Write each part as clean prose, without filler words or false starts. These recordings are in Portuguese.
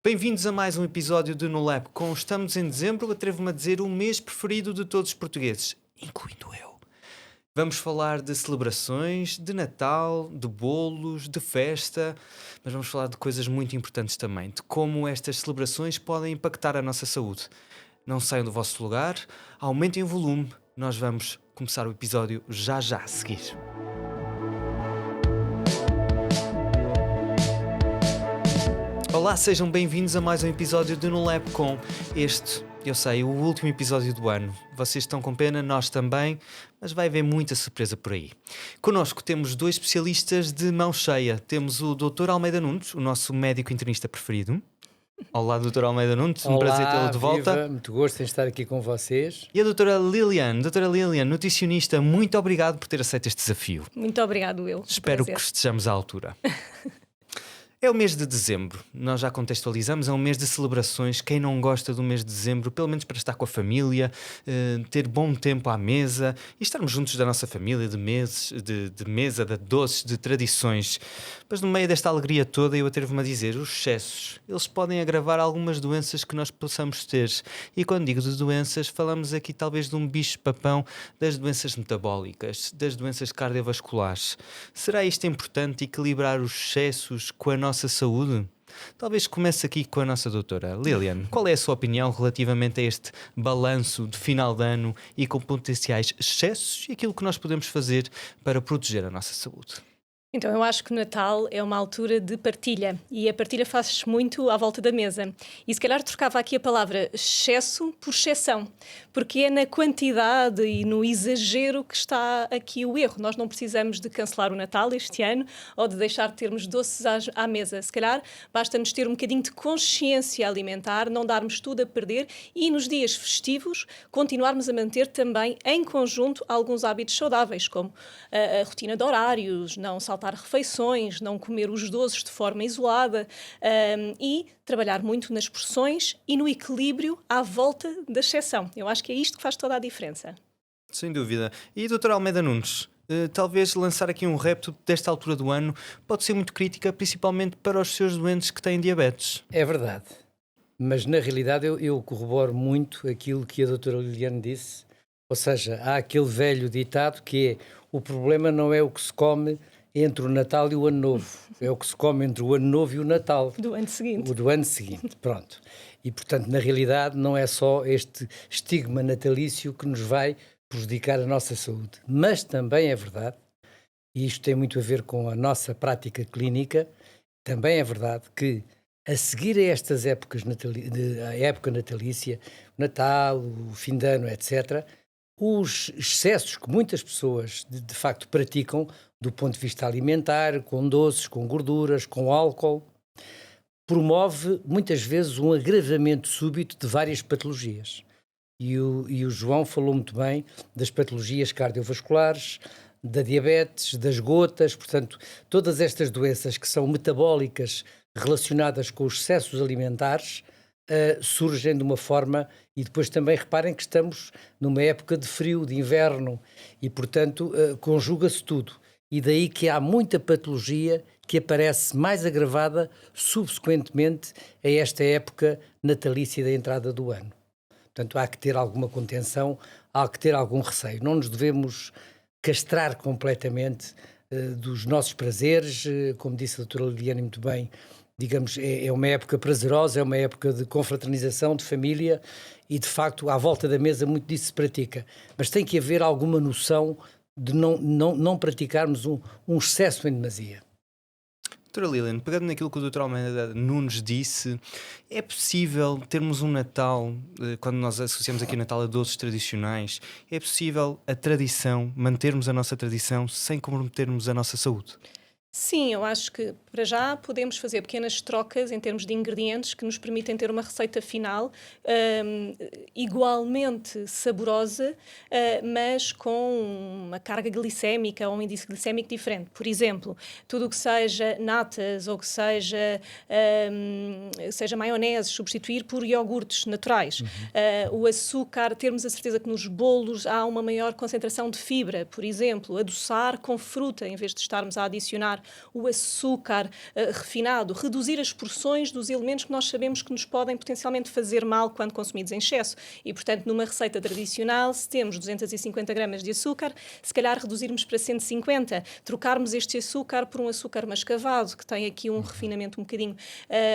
Bem-vindos a mais um episódio de No Lab com Estamos em Dezembro, atrevo-me a dizer o mês preferido de todos os portugueses, incluindo eu. Vamos falar de celebrações, de Natal, de bolos, de festa, mas vamos falar de coisas muito importantes também, de como estas celebrações podem impactar a nossa saúde. Não saiam do vosso lugar, aumentem o volume, nós vamos começar o episódio já a seguir. Olá, sejam bem-vindos a mais um episódio de No Lab com este, eu sei, o último episódio do ano. Vocês estão com pena, nós também, mas vai haver muita surpresa por aí. Connosco temos dois especialistas de mão cheia. Temos o Dr. Almeida Nunes, o nosso médico internista preferido. Olá, Dr. Almeida Nunes, um prazer tê-lo de volta. Viva, muito gosto em estar aqui com vocês. E a Doutora Lilian, nutricionista, muito obrigado por ter aceito este desafio. Muito obrigado, eu. Espero que estejamos à altura. É o mês de dezembro, nós já contextualizamos, é um mês de celebrações. Quem não gosta do mês de dezembro, pelo menos para estar com a família, ter bom tempo à mesa e estarmos juntos da nossa família, de mesa, de doces, de tradições. Mas no meio desta alegria toda, eu atrevo-me a dizer, os excessos, eles podem agravar algumas doenças que nós possamos ter. E quando digo de doenças, falamos aqui talvez de um bicho-papão das doenças metabólicas, das doenças cardiovasculares. Será isto importante, equilibrar os excessos com a nossa saúde? Talvez comece aqui com a nossa doutora Lilian. Qual é a sua opinião relativamente a este balanço de final de ano e com potenciais excessos e aquilo que nós podemos fazer para proteger a nossa saúde? Então, eu acho que o Natal é uma altura de partilha e a partilha faz-se muito à volta da mesa. E se calhar trocava aqui a palavra excesso por exceção, porque é na quantidade e no exagero que está aqui o erro. Nós não precisamos de cancelar o Natal este ano ou de deixar de termos doces à mesa. Se calhar basta-nos ter um bocadinho de consciência alimentar, não darmos tudo a perder e nos dias festivos continuarmos a manter também em conjunto alguns hábitos saudáveis, como a rotina de horários, não saltar refeições, não comer os doces de forma isolada e trabalhar muito nas porções e no equilíbrio à volta da exceção. Eu acho que é isto que faz toda a diferença. Sem dúvida. E Dr. Almeida Nunes, talvez lançar aqui um repto desta altura do ano pode ser muito crítica, principalmente para os seus doentes que têm diabetes. É verdade, mas na realidade eu corroboro muito aquilo que a doutora Liliane disse, ou seja, há aquele velho ditado que é: o problema não é o que se come entre o Natal e o Ano Novo, é o que se come entre o Ano Novo e o Natal. Do ano seguinte. O do ano seguinte, pronto. E, portanto, na realidade não é só este estigma natalício que nos vai prejudicar a nossa saúde. Mas também é verdade, e isto tem muito a ver com a nossa prática clínica, também é verdade que a seguir a estas épocas, a época natalícia, o Natal, o fim de ano, etc., os excessos que muitas pessoas de facto praticam do ponto de vista alimentar, com doces, com gorduras, com álcool, promove muitas vezes um agravamento súbito de várias patologias. E o João falou muito bem das patologias cardiovasculares, da diabetes, das gotas, portanto, todas estas doenças que são metabólicas relacionadas com os excessos alimentares surgem de uma forma, e depois também reparem que estamos numa época de frio, de inverno, e portanto conjuga-se tudo. E daí que há muita patologia que aparece mais agravada subsequentemente a esta época natalícia da entrada do ano. Portanto, há que ter alguma contenção, há que ter algum receio. Não nos devemos castrar completamente dos nossos prazeres, como disse a doutora Liliane muito bem. Digamos, é uma época prazerosa, é uma época de confraternização, de família e, de facto, à volta da mesa muito disso se pratica. Mas tem que haver alguma noção de não praticarmos um excesso em demasia. Doutora Lilian, pegando naquilo que o Dr. Almeida Nunes disse, é possível termos um Natal, quando nós associamos aqui Natal a doces tradicionais, é possível a tradição, mantermos a nossa tradição sem comprometermos a nossa saúde? Sim, eu acho que para já podemos fazer pequenas trocas em termos de ingredientes que nos permitem ter uma receita final igualmente saborosa, mas com uma carga glicémica ou um índice glicémico diferente. Por exemplo, tudo o que seja natas ou que seja maionese, substituir por iogurtes naturais. O açúcar, termos a certeza que nos bolos há uma maior concentração de fibra, por exemplo, adoçar com fruta, em vez de estarmos a adicionar o açúcar refinado, reduzir as porções dos elementos que nós sabemos que nos podem potencialmente fazer mal quando consumidos em excesso. E, portanto, numa receita tradicional, se temos 250 gramas de açúcar, se calhar reduzirmos para 150, trocarmos este açúcar por um açúcar mascavado, que tem aqui um refinamento um bocadinho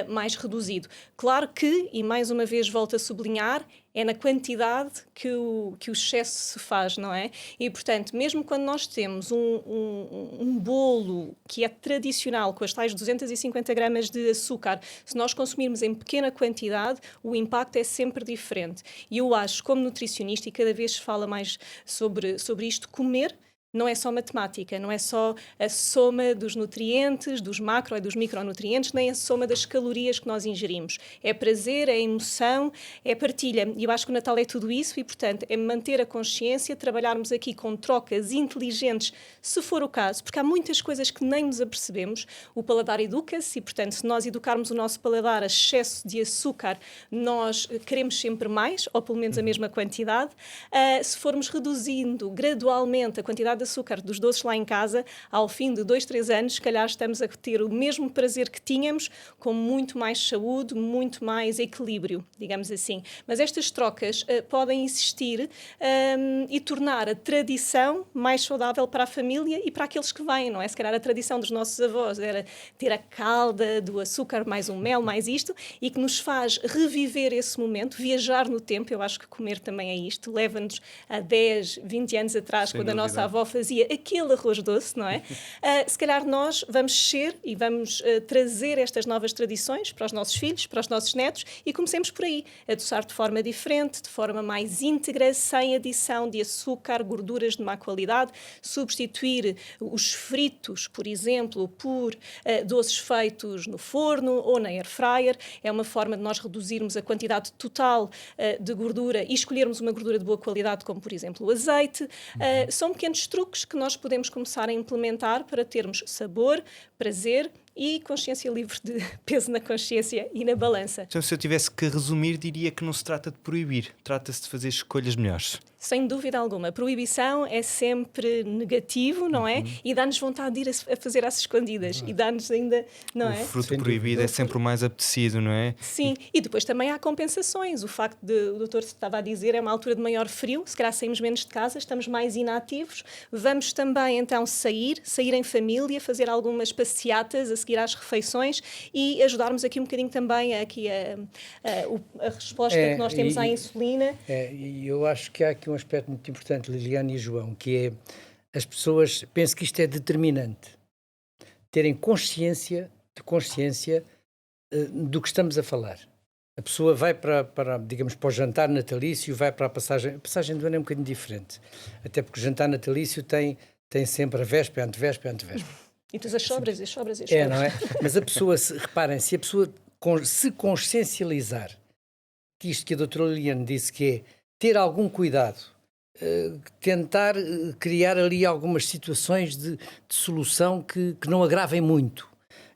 mais reduzido. Claro que, e mais uma vez volto a sublinhar, é na quantidade que o excesso se faz, não é? E, portanto, mesmo quando nós temos um bolo que é tradicional, com as tais 250 gramas de açúcar, se nós consumirmos em pequena quantidade, o impacto é sempre diferente. E eu acho, como nutricionista, e cada vez se fala mais sobre isto, comer não é só matemática, não é só a soma dos nutrientes, dos macro e dos micronutrientes, nem a soma das calorias que nós ingerimos. É prazer, é emoção, é partilha. E eu acho que o Natal é tudo isso e, portanto, é manter a consciência, trabalharmos aqui com trocas inteligentes, se for o caso, porque há muitas coisas que nem nos apercebemos. O paladar educa-se e, portanto, se nós educarmos o nosso paladar a excesso de açúcar, nós queremos sempre mais, ou pelo menos a mesma quantidade. Se formos reduzindo gradualmente a quantidade de açúcar dos doces lá em casa, ao fim de 2, 3 anos, se calhar estamos a ter o mesmo prazer que tínhamos, com muito mais saúde, muito mais equilíbrio, digamos assim. Mas estas trocas podem existir e tornar a tradição mais saudável para a família e para aqueles que vêm, não é? Se calhar a tradição dos nossos avós era ter a calda do açúcar, mais um mel, mais isto, e que nos faz reviver esse momento, viajar no tempo. Eu acho que comer também é isto. Leva-nos a 10, 20 anos atrás, quando a nossa avó fazia aquele arroz doce, não é? Se calhar nós vamos ser e vamos trazer estas novas tradições para os nossos filhos, para os nossos netos e comecemos por aí, adoçar de forma diferente, de forma mais íntegra, sem adição de açúcar, gorduras de má qualidade, substituir os fritos, por exemplo, por doces feitos no forno ou na air fryer. É uma forma de nós reduzirmos a quantidade total de gordura e escolhermos uma gordura de boa qualidade, como por exemplo o azeite. São pequenos truques que nós podemos começar a implementar para termos sabor, prazer e consciência livre de peso na consciência e na balança. Então, se eu tivesse que resumir, diria que não se trata de proibir, trata-se de fazer escolhas melhores. Sem dúvida alguma. A proibição é sempre negativo, não é? E dá-nos vontade de ir a fazer às escondidas. E dá-nos ainda, não é? O fruto proibido é sempre o mais apetecido, não é? Sim. E depois também há compensações. O facto de, o doutor estava a dizer, é uma altura de maior frio, se calhar saímos menos de casa, estamos mais inativos. Vamos também, então, sair em família, fazer algumas passeatas a seguir às refeições e ajudarmos aqui um bocadinho também aqui a resposta que nós temos à insulina. E eu acho que há aqui um aspecto muito importante, Liliana e João, que é as pessoas, penso que isto é determinante, terem consciência do que estamos a falar. A pessoa vai digamos, para o jantar natalício, vai para a passagem do ano é um bocadinho diferente, até porque o jantar natalício tem sempre a véspera, antevéspera. E tu as sobras. Não é? Mas a pessoa, reparem, se a pessoa se consciencializar, que isto que a doutora Liliana disse, que é ter algum cuidado, tentar criar ali algumas situações de solução que não agravem muito.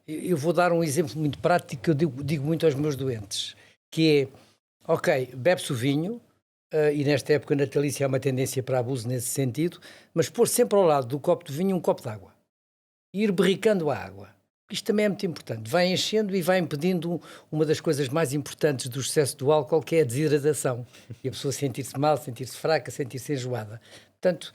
Eu vou dar um exemplo muito prático que eu digo muito aos meus doentes, que é, ok, bebe-se o vinho, e nesta época natalícia há uma tendência para abuso nesse sentido, mas pôr sempre ao lado do copo de vinho um copo de água. E ir berricando a água. Isto também é muito importante. Vai enchendo e vai impedindo uma das coisas mais importantes do excesso do álcool, que é a desidratação. E a pessoa sentir-se mal, sentir-se fraca, sentir-se enjoada. Portanto,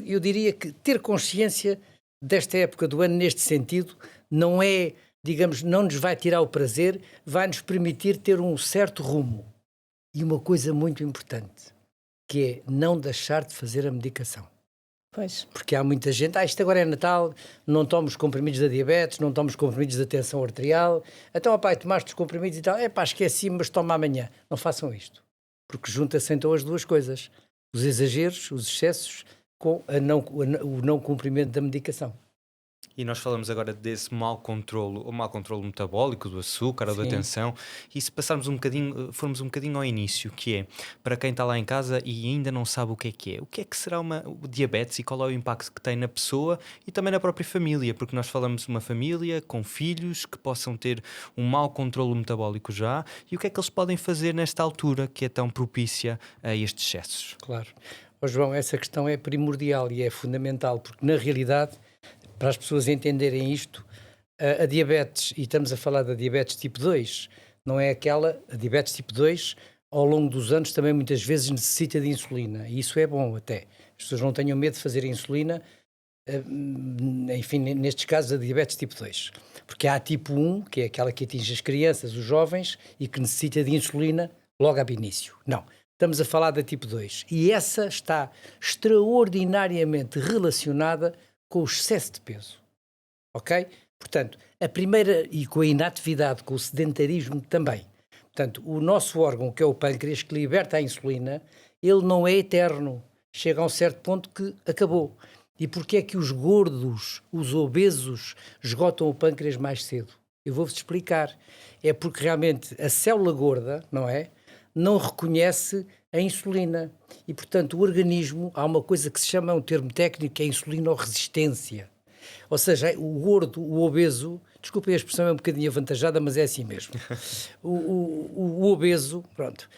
eu diria que ter consciência desta época do ano neste sentido não é, digamos, não nos vai tirar o prazer, vai nos permitir ter um certo rumo. E uma coisa muito importante, que é não deixar de fazer a medicação. Pois. Porque há muita gente, isto agora é Natal, não tomo os comprimidos da diabetes, não tomo os comprimidos da tensão arterial, então, pai, tomaste os comprimidos e tal, esqueci, mas toma amanhã. Não façam isto, porque junta-se então as duas coisas, os exageros, os excessos, com o não cumprimento da medicação. E nós falamos agora desse mau controlo metabólico do açúcar ou da tensão, e se formos um bocadinho ao início, que é, para quem está lá em casa e ainda não sabe o que é que será o diabetes e qual é o impacto que tem na pessoa e também na própria família, porque nós falamos de uma família com filhos que possam ter um mau controlo metabólico já, e o que é que eles podem fazer nesta altura que é tão propícia a estes excessos? Claro. João, essa questão é primordial e é fundamental, porque na realidade para as pessoas entenderem isto, a diabetes, e estamos a falar da diabetes tipo 2, não é aquela, a diabetes tipo 2, ao longo dos anos também muitas vezes necessita de insulina, e isso é bom até. As pessoas não tenham medo de fazer insulina, enfim, nestes casos a diabetes tipo 2. Porque há a tipo 1, que é aquela que atinge as crianças, os jovens, e que necessita de insulina logo ao início. Não, estamos a falar da tipo 2. E essa está extraordinariamente relacionada com o excesso de peso. Ok? Portanto, a primeira, e com a inatividade, com o sedentarismo também. Portanto, o nosso órgão, que é o pâncreas, que liberta a insulina, ele não é eterno. Chega a um certo ponto que acabou. E porquê é que os gordos, os obesos, esgotam o pâncreas mais cedo? Eu vou-vos explicar. É porque realmente a célula gorda, não é? Não reconhece a insulina. E, portanto, o organismo, há uma coisa que se chama, um termo técnico, que é a insulinoresistência. Ou seja, o gordo, o obeso, desculpem a expressão é um bocadinho avantajada, mas é assim mesmo. O obeso, pronto,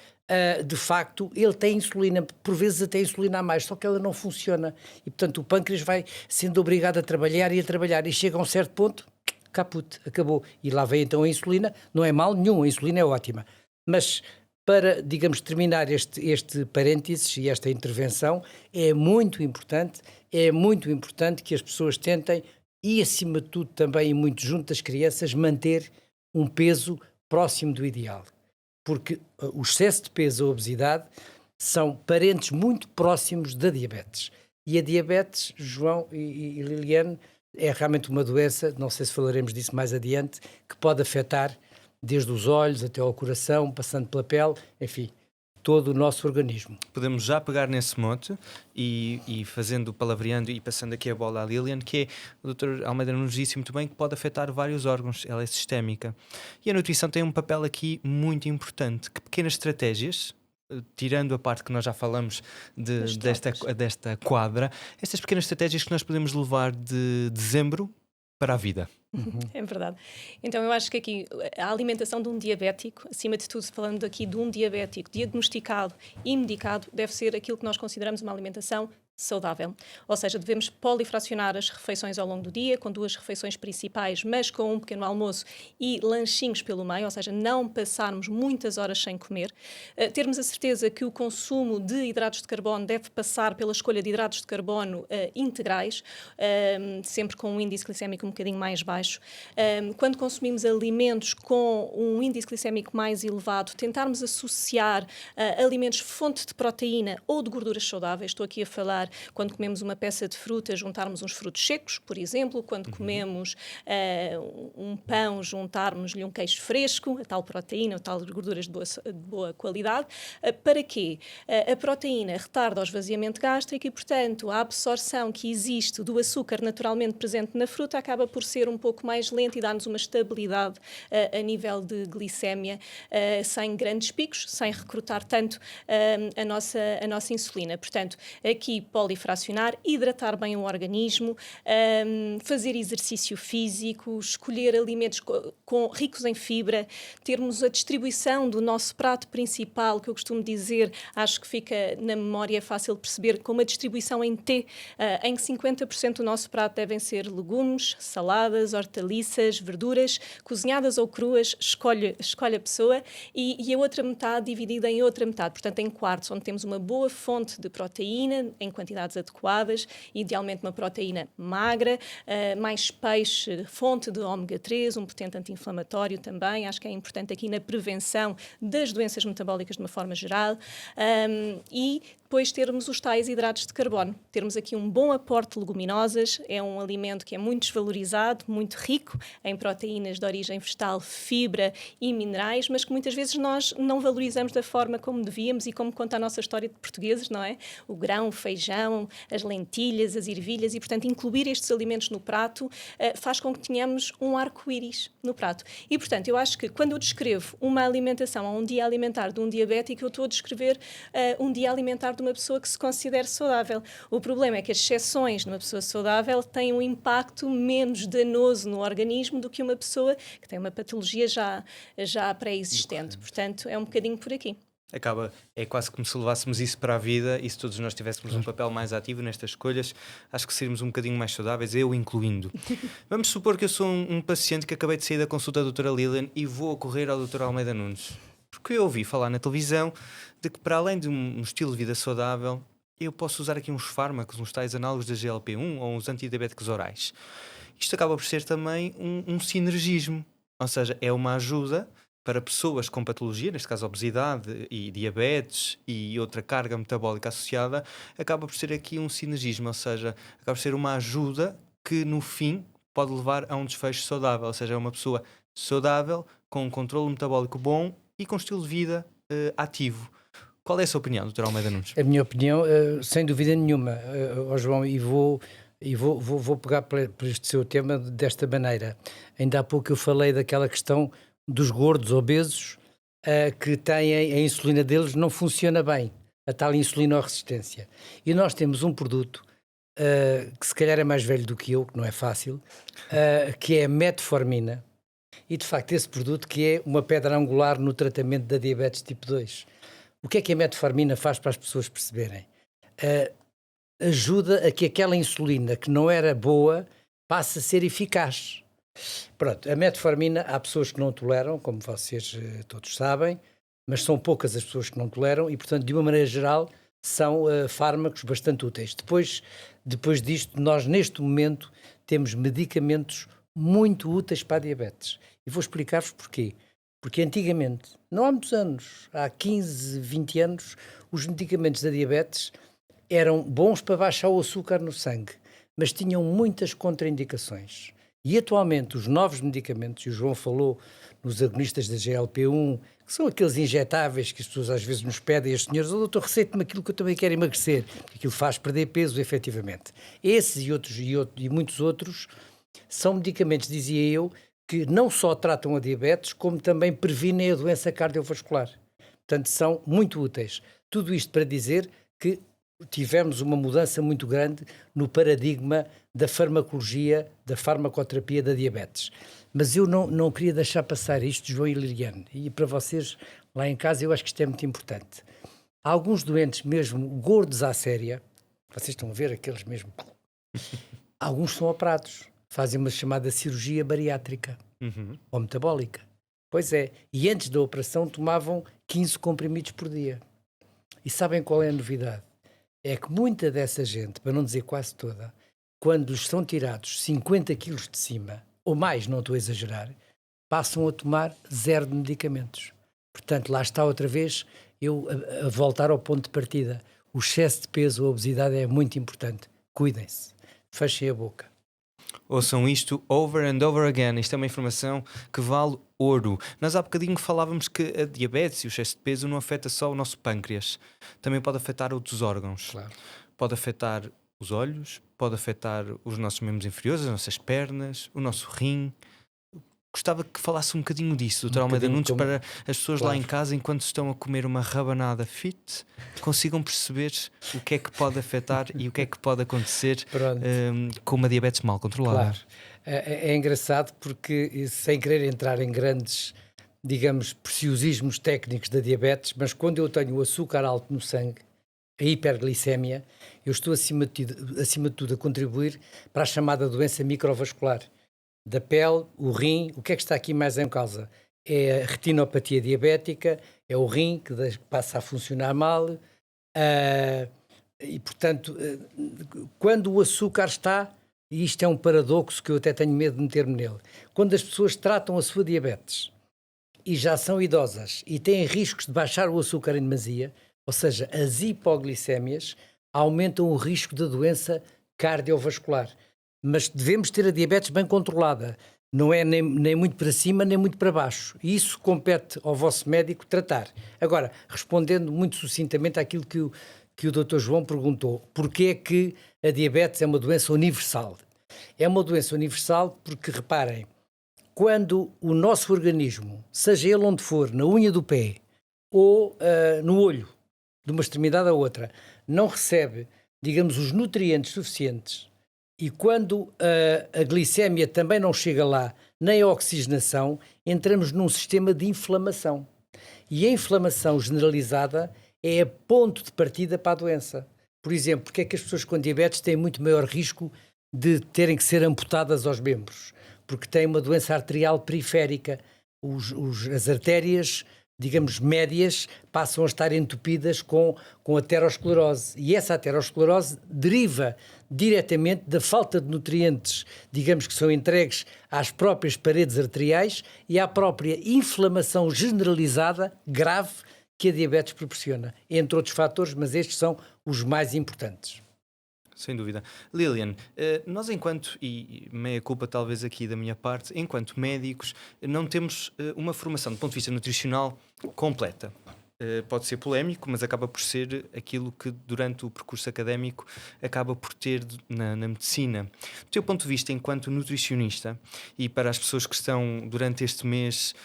de facto, ele tem insulina, por vezes até insulina a mais, só que ela não funciona. E, portanto, o pâncreas vai sendo obrigado a trabalhar, e chega a um certo ponto, caput, acabou. E lá vem então a insulina, não é mal nenhum, a insulina é ótima. Mas para, digamos, terminar este parênteses e esta intervenção, é muito importante que as pessoas tentem, e acima de tudo também, e muito junto das crianças, manter um peso próximo do ideal. Porque o excesso de peso, a obesidade, são parentes muito próximos da diabetes. E a diabetes, João e Liliane, é realmente uma doença, não sei se falaremos disso mais adiante, que pode afetar desde os olhos até ao coração, passando pela pele, enfim, todo o nosso organismo. Podemos já pegar nesse mote e fazendo, palavreando e passando aqui a bola à Lilian, que é, o Dr. Almeida nos disse muito bem que pode afetar vários órgãos, ela é sistémica. E a nutrição tem um papel aqui muito importante, que pequenas estratégias, tirando a parte que nós já falamos desta quadra, estas pequenas estratégias que nós podemos levar de dezembro para a vida. É verdade. Então eu acho que aqui a alimentação de um diabético, acima de tudo falando aqui de um diabético diagnosticado e medicado, deve ser aquilo que nós consideramos uma alimentação saudável. Ou seja, devemos polifracionar as refeições ao longo do dia, com 2 refeições principais, mas com um pequeno almoço e lanchinhos pelo meio, ou seja, não passarmos muitas horas sem comer. Termos a certeza que o consumo de hidratos de carbono deve passar pela escolha de hidratos de carbono integrais, sempre com um índice glicémico um bocadinho mais baixo. Quando consumimos alimentos com um índice glicémico mais elevado, tentarmos associar alimentos fonte de proteína ou de gorduras saudáveis. Estou aqui a falar quando comemos uma peça de fruta, juntarmos uns frutos secos, por exemplo, quando comemos um pão, juntarmos-lhe um queijo fresco, a tal proteína, a tal gorduras de boa qualidade. Para quê? A proteína retarda o esvaziamento gástrico e, portanto, a absorção que existe do açúcar naturalmente presente na fruta acaba por ser um pouco mais lenta e dá-nos uma estabilidade a nível de glicémia, sem grandes picos, sem recrutar tanto a nossa insulina. Portanto, aqui polifracionar, hidratar bem o organismo, fazer exercício físico, escolher alimentos ricos em fibra, termos a distribuição do nosso prato principal, que eu costumo dizer, acho que fica na memória fácil de perceber, com uma distribuição em T, em que 50% do nosso prato devem ser legumes, saladas, hortaliças, verduras, cozinhadas ou cruas, escolhe a pessoa, e a outra metade dividida em outra metade, portanto em quartos, onde temos uma boa fonte de proteína, em quantidades adequadas, idealmente uma proteína magra, mais peixe, fonte de ômega 3, um potente anti-inflamatório também, acho que é importante aqui na prevenção das doenças metabólicas de uma forma geral, e depois termos os tais hidratos de carbono. Termos aqui um bom aporte de leguminosas, é um alimento que é muito desvalorizado, muito rico em proteínas de origem vegetal, fibra e minerais, mas que muitas vezes nós não valorizamos da forma como devíamos e como conta a nossa história de portugueses, não é? O grão, o feijão, as lentilhas, as ervilhas e, portanto, incluir estes alimentos no prato faz com que tenhamos um arco-íris no prato. E, portanto, eu acho que quando eu descrevo uma alimentação ou um dia alimentar de um diabético, eu estou a descrever um dia alimentar de uma pessoa que se considere saudável. O problema é que as exceções de uma pessoa saudável têm um impacto menos danoso no organismo do que uma pessoa que tem uma patologia já pré-existente. Portanto, é um bocadinho por aqui. É quase como se levássemos isso para a vida, e se todos nós tivéssemos um papel mais ativo nestas escolhas, acho que seríamos um bocadinho mais saudáveis, eu incluindo. Vamos supor que eu sou um paciente que acabei de sair da consulta da doutora Lilian e vou correr ao Dr. Almeida Nunes, porque eu ouvi falar na televisão de que, para além de um estilo de vida saudável, eu posso usar aqui uns fármacos, uns tais análogos da GLP-1 ou uns antidiabéticos orais. Isto acaba por ser também um sinergismo, ou seja, é uma ajuda para pessoas com patologia, neste caso obesidade e diabetes e outra carga metabólica associada, acaba por ser aqui um sinergismo, ou seja, acaba por ser uma ajuda que no fim pode levar a um desfecho saudável, ou seja, é uma pessoa saudável, com um controle metabólico bom e com um estilo de vida ativo. Qual é a sua opinião, Dr. Almeida Nunes? A minha opinião, sem dúvida nenhuma, João, e vou pegar por este seu tema desta maneira. Ainda há pouco eu falei daquela questão dos gordos obesos que têm a insulina deles não funciona bem, a tal insulinoresistência. E nós temos um produto que se calhar é mais velho do que eu, que não é fácil, que é a metformina. E de facto esse produto que é uma pedra angular no tratamento da diabetes tipo 2. O que é a metformina faz para as pessoas perceberem? Ajuda a que aquela insulina que não era boa passe a ser eficaz. Pronto, a metformina há pessoas que não toleram, como vocês todos sabem, mas são poucas as pessoas que não toleram e, portanto, de uma maneira geral, são fármacos bastante úteis. Depois disto, nós neste momento temos medicamentos muito úteis para a diabetes. E vou explicar-vos porquê. Porque antigamente, não há muitos anos, há 15, 20 anos, os medicamentos da diabetes eram bons para baixar o açúcar no sangue, mas tinham muitas contraindicações. E atualmente os novos medicamentos, e o João falou nos agonistas da GLP-1, que são aqueles injetáveis que as pessoas às vezes nos pedem, as senhoras, doutor, receite-me aquilo que eu também quero emagrecer, aquilo faz perder peso efetivamente. Esses e muitos outros são medicamentos, dizia eu, que não só tratam a diabetes, como também previnem a doença cardiovascular. Portanto, são muito úteis. Tudo isto para dizer que tivemos uma mudança muito grande no paradigma da farmacologia, da farmacoterapia da diabetes. Mas eu não queria deixar passar isto, João e Liliane, e para vocês lá em casa eu acho que isto é muito importante. Há alguns doentes mesmo gordos à séria, vocês estão a ver aqueles mesmo, alguns são operados, fazem uma chamada cirurgia bariátrica ou metabólica. Pois é, e antes da operação tomavam 15 comprimidos por dia. E sabem qual é a novidade? É que muita dessa gente, para não dizer quase toda, quando lhes são tirados 50 quilos de cima, ou mais, não estou a exagerar, passam a tomar 0 de medicamentos. Portanto, lá está outra vez eu a voltar ao ponto de partida. O excesso de peso, a obesidade é muito importante. Cuidem-se. Fechem a boca. Ouçam isto over and over again. Isto é uma informação que vale ouro. Nós há bocadinho falávamos que a diabetes e o excesso de peso não afeta só o nosso pâncreas. Também pode afetar outros órgãos. Claro. Pode afetar os olhos, pode afetar os nossos membros inferiores, as nossas pernas, o nosso rim. Gostava que falasse um bocadinho disso, Dr. Almeida Nunes, para as pessoas lá em casa, enquanto estão a comer uma rabanada fit, consigam perceber o que é que pode afetar e o que é que pode acontecer com uma diabetes mal controlada. Claro. É engraçado porque, sem querer entrar em grandes, digamos, preciosismos técnicos da diabetes, mas quando eu tenho o açúcar alto no sangue, a hiperglicemia, eu estou acima de tudo a contribuir para a chamada doença microvascular. Da pele, o rim, o que é que está aqui mais em causa? É a retinopatia diabética, é o rim que passa a funcionar mal e, portanto, quando o açúcar está, e isto é um paradoxo que eu até tenho medo de meter-me nele, quando as pessoas tratam a sua diabetes e já são idosas e têm riscos de baixar o açúcar em demasia, ou seja, as hipoglicémias aumentam o risco da doença cardiovascular. Mas devemos ter a diabetes bem controlada. Não é nem muito para cima, nem muito para baixo. E isso compete ao vosso médico tratar. Agora, respondendo muito sucintamente àquilo que o Dr. João perguntou, porquê é que a diabetes é uma doença universal? É uma doença universal porque, reparem, quando o nosso organismo, seja ele onde for, na unha do pé ou no olho, de uma extremidade à outra, não recebe, digamos, os nutrientes suficientes, e quando a glicémia também não chega lá, nem a oxigenação, entramos num sistema de inflamação. E a inflamação generalizada é a ponto de partida para a doença. Por exemplo, porque é que as pessoas com diabetes têm muito maior risco de terem que ser amputadas aos membros? Porque têm uma doença arterial periférica. As artérias, digamos, médias, passam a estar entupidas com aterosclerose. E essa aterosclerose deriva diretamente da falta de nutrientes, digamos, que são entregues às próprias paredes arteriais e à própria inflamação generalizada, grave, que a diabetes proporciona. Entre outros fatores, mas estes são os mais importantes. Sem dúvida. Lilian, nós enquanto, e meia culpa talvez aqui da minha parte, enquanto médicos, não temos uma formação do ponto de vista nutricional completa. Pode ser polémico, mas acaba por ser aquilo que durante o percurso académico acaba por ter na medicina. Do teu ponto de vista enquanto nutricionista, e para as pessoas que estão durante este mês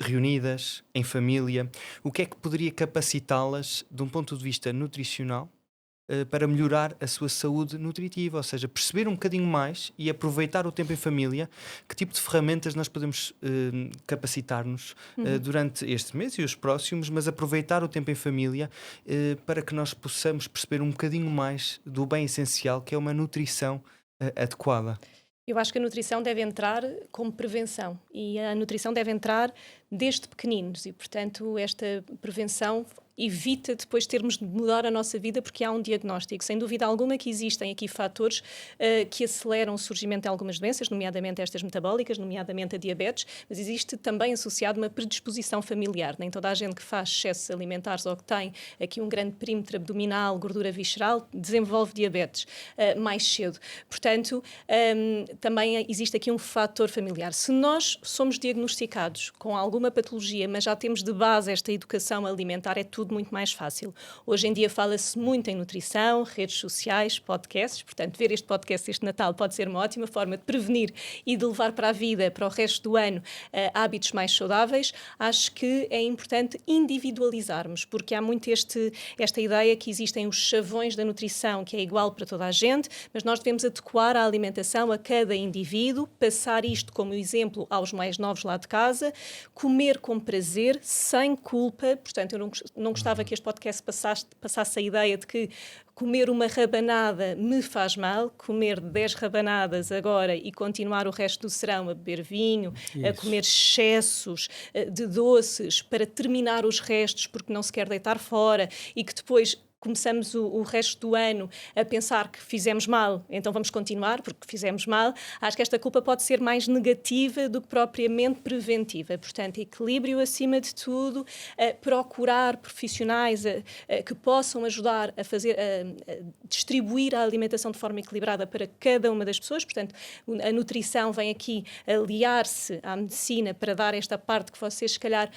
reunidas em família, o que é que poderia capacitá-las de um ponto de vista nutricional para melhorar a sua saúde nutritiva, ou seja, perceber um bocadinho mais e aproveitar o tempo em família, que tipo de ferramentas nós podemos capacitar-nos durante este mês e os próximos, mas aproveitar o tempo em família para que nós possamos perceber um bocadinho mais do bem essencial, que é uma nutrição adequada. Eu acho que a nutrição deve entrar como prevenção e a nutrição deve entrar desde pequeninos e, portanto, esta prevenção evita depois termos de mudar a nossa vida porque há um diagnóstico. Sem dúvida alguma que existem aqui fatores que aceleram o surgimento de algumas doenças, nomeadamente estas metabólicas, nomeadamente a diabetes, mas existe também associado uma predisposição familiar. Nem toda a gente que faz excessos alimentares ou que tem aqui um grande perímetro abdominal, gordura visceral, desenvolve diabetes mais cedo. Portanto, também existe aqui um fator familiar. Se nós somos diagnosticados com alguma patologia, mas já temos de base esta educação alimentar, é tudo muito mais fácil. Hoje em dia fala-se muito em nutrição, redes sociais, podcasts, portanto, ver este podcast este Natal pode ser uma ótima forma de prevenir e de levar para a vida, para o resto do ano, hábitos mais saudáveis. Acho que é importante individualizarmos, porque há muito esta ideia que existem os chavões da nutrição, que é igual para toda a gente, mas nós devemos adequar a alimentação a cada indivíduo, passar isto como exemplo aos mais novos lá de casa, comer com prazer, sem culpa. Portanto, eu não gostava que este podcast passasse a ideia de que comer uma rabanada me faz mal, comer 10 rabanadas agora e continuar o resto do serão a beber vinho, a comer excessos de doces para terminar os restos porque não se quer deitar fora e que depois começamos o resto do ano a pensar que fizemos mal, então vamos continuar porque fizemos mal. Acho que esta culpa pode ser mais negativa do que propriamente preventiva. Portanto, equilíbrio acima de tudo, procurar profissionais que possam ajudar a distribuir a alimentação de forma equilibrada para cada uma das pessoas. Portanto, a nutrição vem aqui aliar-se à medicina para dar esta parte que vocês, se calhar,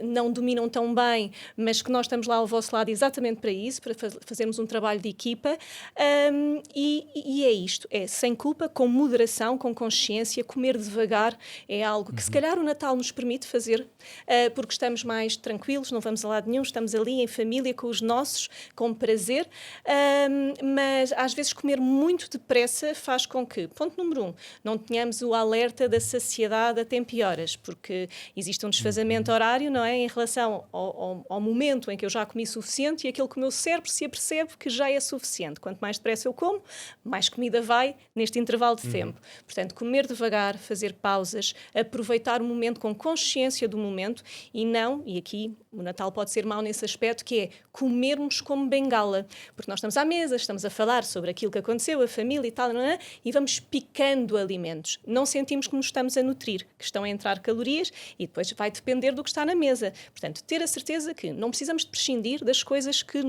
não dominam tão bem, mas que nós estamos lá ao vosso lado exatamente para isso, para fazermos um trabalho de equipa, e é isto, é sem culpa, com moderação, com consciência. Comer devagar é algo que se calhar o Natal nos permite fazer, porque estamos mais tranquilos, não vamos a lado nenhum, estamos ali em família com os nossos, com prazer, mas às vezes comer muito depressa faz com que, ponto número 1, não tenhamos o alerta da saciedade a tempo e horas, porque existe um desfazamento horário, não é, em relação ao momento em que eu já comi suficiente e aquilo que o meu cérebro se apercebe que já é suficiente. Quanto mais depressa eu como, mais comida vai neste intervalo de tempo. Portanto, comer devagar, fazer pausas, aproveitar o momento com consciência do momento e aqui o Natal pode ser mau nesse aspecto, que é comermos como bengala. Porque nós estamos à mesa, estamos a falar sobre aquilo que aconteceu, a família e tal, e vamos picando alimentos. Não sentimos que nos estamos a nutrir, que estão a entrar calorias e depois vai depender do que está na mesa. Portanto, ter a certeza que não precisamos de prescindir das coisas que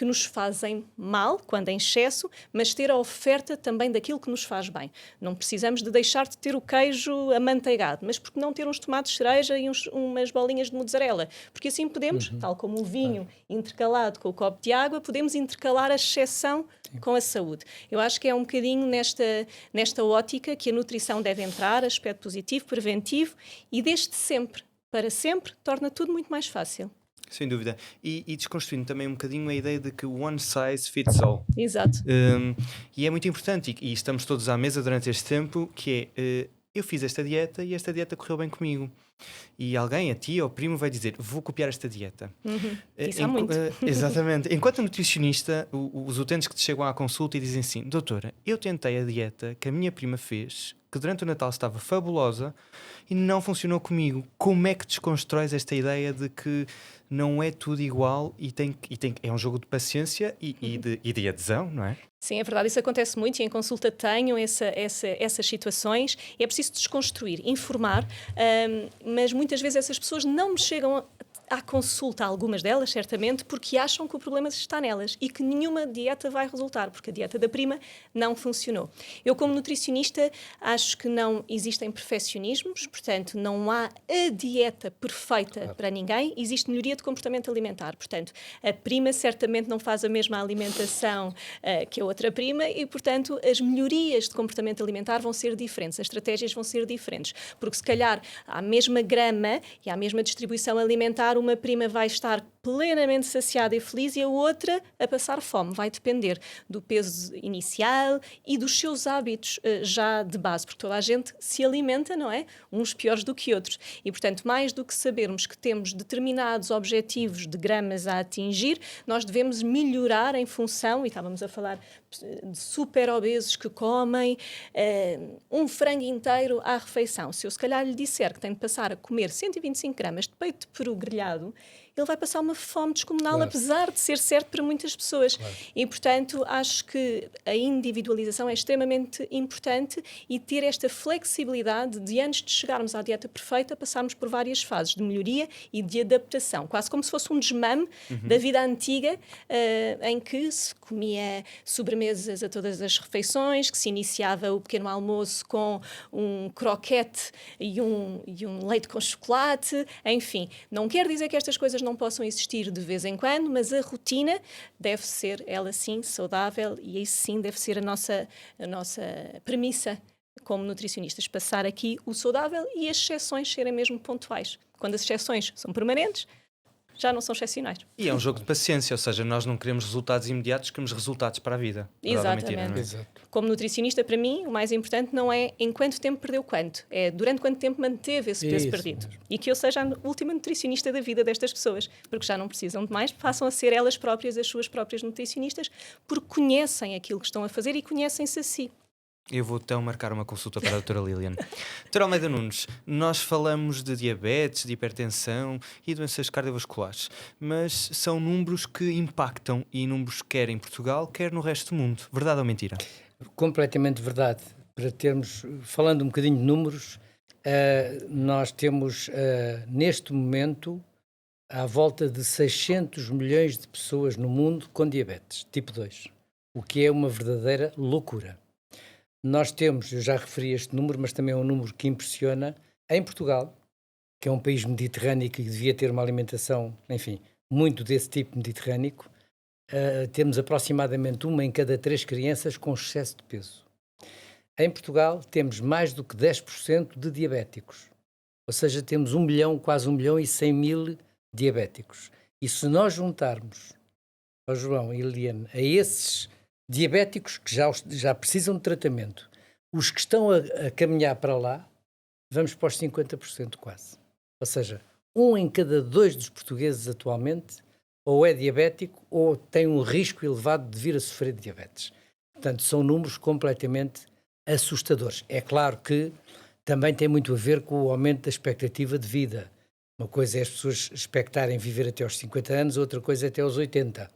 nos fazem mal, quando em excesso, mas ter a oferta também daquilo que nos faz bem. Não precisamos de deixar de ter o queijo amanteigado, mas porque não ter uns tomates cereja e umas bolinhas de mozzarella? Porque assim podemos, tal como o vinho intercalado com o copo de água, podemos intercalar a exceção com a saúde. Eu acho que é um bocadinho nesta ótica que a nutrição deve entrar, aspecto positivo, preventivo, e desde sempre, para sempre, torna tudo muito mais fácil. Sem dúvida. E desconstruindo também um bocadinho a ideia de que one size fits all. Exato. E é muito importante, e estamos todos à mesa durante este tempo, que é eu fiz esta dieta e esta dieta correu bem comigo. E alguém, a tia ou o primo, vai dizer, vou copiar esta dieta. Isso há muito. Exatamente. Enquanto nutricionista, os utentes que te chegam à consulta e dizem assim, doutora, eu tentei a dieta que a minha prima fez, que durante o Natal estava fabulosa e não funcionou comigo. Como é que desconstróis esta ideia de que não é tudo igual é um jogo de paciência e de adesão, não é? Sim, é verdade, isso acontece muito e em consulta tenho essas situações. É preciso desconstruir, informar, mas muitas vezes essas pessoas não me chegam à consulta, algumas delas, certamente, porque acham que o problema está nelas e que nenhuma dieta vai resultar, porque a dieta da prima não funcionou. Eu, como nutricionista, acho que não existem perfeccionismos, portanto, não há a dieta perfeita para ninguém, existe melhoria de comportamento alimentar. Portanto, a prima certamente não faz a mesma alimentação que a outra prima e, portanto, as melhorias de comportamento alimentar vão ser diferentes, as estratégias vão ser diferentes, porque se calhar à mesma grama e à mesma distribuição alimentar, uma prima vai estar plenamente saciada e feliz e a outra a passar fome. Vai depender do peso inicial e dos seus hábitos já de base, porque toda a gente se alimenta, não é? Uns piores do que outros. E, portanto, mais do que sabermos que temos determinados objetivos de gramas a atingir, nós devemos melhorar em função, e estávamos a falar de super obesos que comem um frango inteiro à refeição. Se eu se calhar lhe disser que tem de passar a comer 125 gramas de peito de peru grelhado, ele vai passar uma fome descomunal, claro, apesar de ser certo para muitas pessoas. Claro. E, portanto, acho que a individualização é extremamente importante e ter esta flexibilidade de, antes de chegarmos à dieta perfeita, passarmos por várias fases de melhoria e de adaptação, quase como se fosse um desmame da vida antiga, em que se comia sobremesas a todas as refeições, que se iniciava o pequeno almoço com um croquete e um leite com chocolate, enfim. Não quer dizer que estas coisas não possam existir de vez em quando, mas a rotina deve ser, ela sim, saudável e isso sim deve ser a nossa premissa como nutricionistas, passar aqui o saudável e as exceções serem mesmo pontuais. Quando as exceções são permanentes, já não são excepcionais. E é um jogo de paciência, ou seja, nós não queremos resultados imediatos, queremos resultados para a vida. Exatamente. Mentira, não é? Exato. Como nutricionista, para mim, o mais importante não é em quanto tempo perdeu quanto, é durante quanto tempo manteve esse peso perdido. Mesmo. E que eu seja a última nutricionista da vida destas pessoas, porque já não precisam de mais, passam a ser elas próprias as suas próprias nutricionistas, porque conhecem aquilo que estão a fazer e conhecem-se a si. Eu vou então marcar uma consulta para a doutora Lilian. Doutora Almeida Nunes, nós falamos de diabetes, de hipertensão e doenças cardiovasculares, mas são números que impactam e números quer em Portugal, quer no resto do mundo. Verdade ou mentira? Completamente verdade. Para termos, falando um bocadinho de números, nós temos neste momento à volta de 600 milhões de pessoas no mundo com diabetes tipo 2, o que é uma verdadeira loucura. Nós temos, eu já referi este número, mas também é um número que impressiona, em Portugal, que é um país mediterrâneo que devia ter uma alimentação, enfim, muito desse tipo mediterrâneo, temos aproximadamente 1 em cada 3 crianças com excesso de peso. Em Portugal temos mais do que 10% de diabéticos, ou seja, temos 1 milhão, quase 1 milhão e 100 mil diabéticos. E se nós juntarmos, João e Liliane, a esses diabéticos que já precisam de tratamento, os que estão a caminhar para lá, vamos para os 50% quase. Ou seja, 1 em cada 2 dos portugueses atualmente ou é diabético ou tem um risco elevado de vir a sofrer de diabetes. Portanto, são números completamente assustadores. É claro que também tem muito a ver com o aumento da expectativa de vida. Uma coisa é as pessoas expectarem viver até aos 50 anos, outra coisa é até aos 80.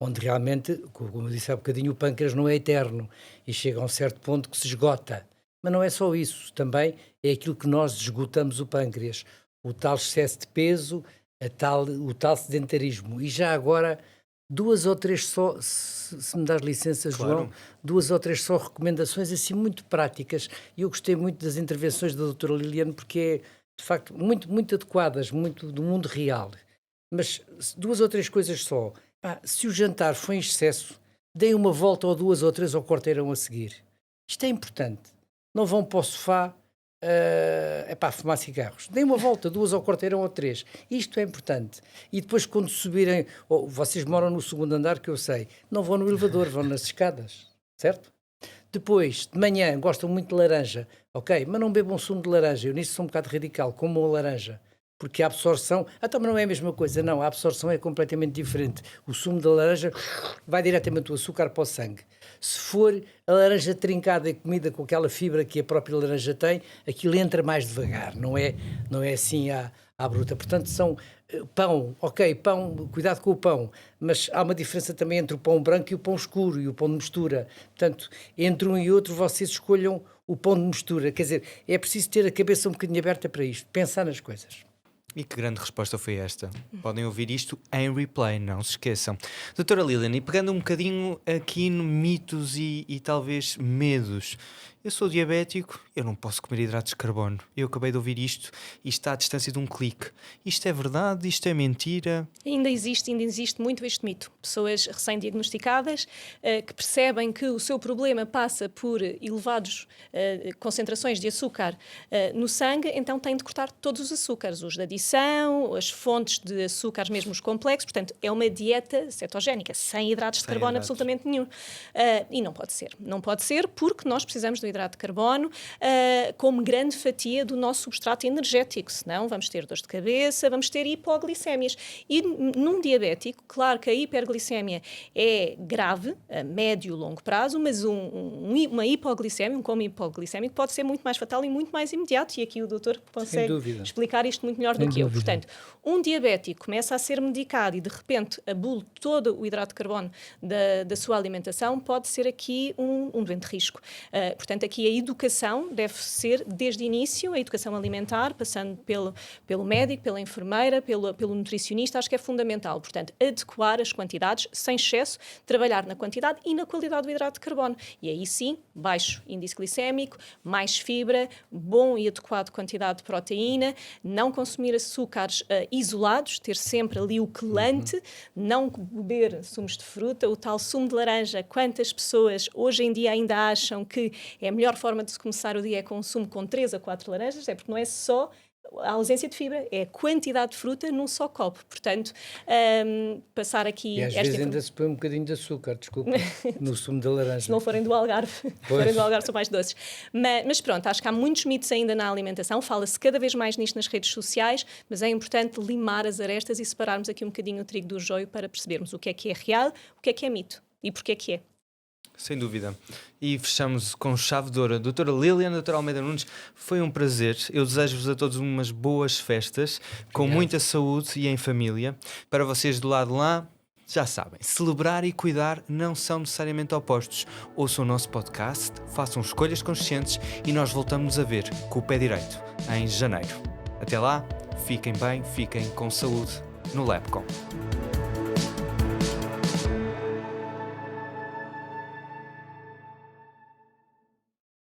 Onde realmente, como eu disse há bocadinho, o pâncreas não é eterno e chega a um certo ponto que se esgota. Mas não é só isso, também é aquilo que nós esgotamos o pâncreas, o tal excesso de peso, o tal sedentarismo. E já agora, 2 ou 3 só, se me dás licença, João, claro. 2 ou 3 só recomendações assim muito práticas. E eu gostei muito das intervenções da doutora Liliane porque é, de facto, muito, muito adequadas, muito do mundo real. Mas 2 ou 3 coisas só. Se o jantar foi em excesso, deem uma volta ou 2 ou 3 ao quarteirão a seguir. Isto é importante. Não vão para o sofá fumar cigarros. Deem uma volta, 2 ao quarteirão ou 3. Isto é importante. E depois quando subirem, vocês moram no 2º andar, que eu sei, não vão no elevador, vão nas escadas, certo? Depois, de manhã, gostam muito de laranja, ok, mas não bebam sumo de laranja. Eu nisso sou um bocado radical, como a laranja. Porque a absorção, então mas não é a mesma coisa, não, a absorção é completamente diferente. O sumo da laranja vai diretamente o açúcar para o sangue. Se for a laranja trincada e comida com aquela fibra que a própria laranja tem, aquilo entra mais devagar, não é assim à bruta. Portanto, são pão, ok, pão, cuidado com o pão, mas há uma diferença também entre o pão branco e o pão escuro e o pão de mistura. Portanto, entre um e outro vocês escolham o pão de mistura. Quer dizer, é preciso ter a cabeça um bocadinho aberta para isto, pensar nas coisas. E que grande resposta foi esta. Podem ouvir isto em replay, não se esqueçam. Doutora Lilian, e pegando um bocadinho aqui no mitos e talvez medos. Eu sou diabético, eu não posso comer hidratos de carbono. Eu acabei de ouvir isto e está à distância de um clique. Isto é verdade? Isto é mentira? Ainda existe muito este mito. Pessoas recém-diagnosticadas que percebem que o seu problema passa por elevadas concentrações de açúcar no sangue, então têm de cortar todos os açúcares, os de adição, as fontes de açúcares, mesmo os complexos. Portanto, é uma dieta cetogénica, sem hidratos de carbono absolutamente nenhum. E não pode ser. Não pode ser porque nós precisamos do hidrato de carbono como grande fatia do nosso substrato energético, senão vamos ter dores de cabeça, vamos ter hipoglicémias. E num diabético, claro que a hiperglicemia é grave, a médio e longo prazo, mas uma hipoglicemia, um coma hipoglicémico, pode ser muito mais fatal e muito mais imediato, e aqui o doutor consegue explicar isto muito melhor do que eu. Portanto, um diabético começa a ser medicado e de repente abule todo o hidrato de carbono da sua alimentação, pode ser aqui um doente de risco. Portanto, aqui a educação deve ser desde o início, a educação alimentar, passando pelo médico, pela enfermeira, pelo nutricionista, acho que é fundamental. Portanto, adequar as quantidades sem excesso, trabalhar na quantidade e na qualidade do hidrato de carbono. E aí sim, baixo índice glicémico, mais fibra, bom e adequado quantidade de proteína, não consumir açúcares isolados, ter sempre ali o quelante, não beber sumos de fruta, o tal sumo de laranja. Quantas pessoas hoje em dia ainda acham que é a melhor forma de se começar o dia é com um sumo com 3 a 4 laranjas, é porque não é só a ausência de fibra, é a quantidade de fruta num só copo. Portanto, passar aqui... E às vezes ainda se põe um bocadinho de açúcar, desculpa, no sumo da laranja. Se não forem do Algarve, são mais doces. Mas pronto, acho que há muitos mitos ainda na alimentação, fala-se cada vez mais nisto nas redes sociais, mas é importante limar as arestas e separarmos aqui um bocadinho o trigo do joio para percebermos o que é real, o que é mito e porque é que é. Sem dúvida. E fechamos com chave de ouro. Doutora Lilian, doutora Almeida Nunes, foi um prazer. Eu desejo-vos a todos umas boas festas, com muita saúde e em família. Para vocês do lado de lá, já sabem, celebrar e cuidar não são necessariamente opostos. Ouçam o nosso podcast, façam escolhas conscientes e nós voltamos a ver com o pé direito em janeiro. Até lá, fiquem bem, fiquem com saúde no LabCom.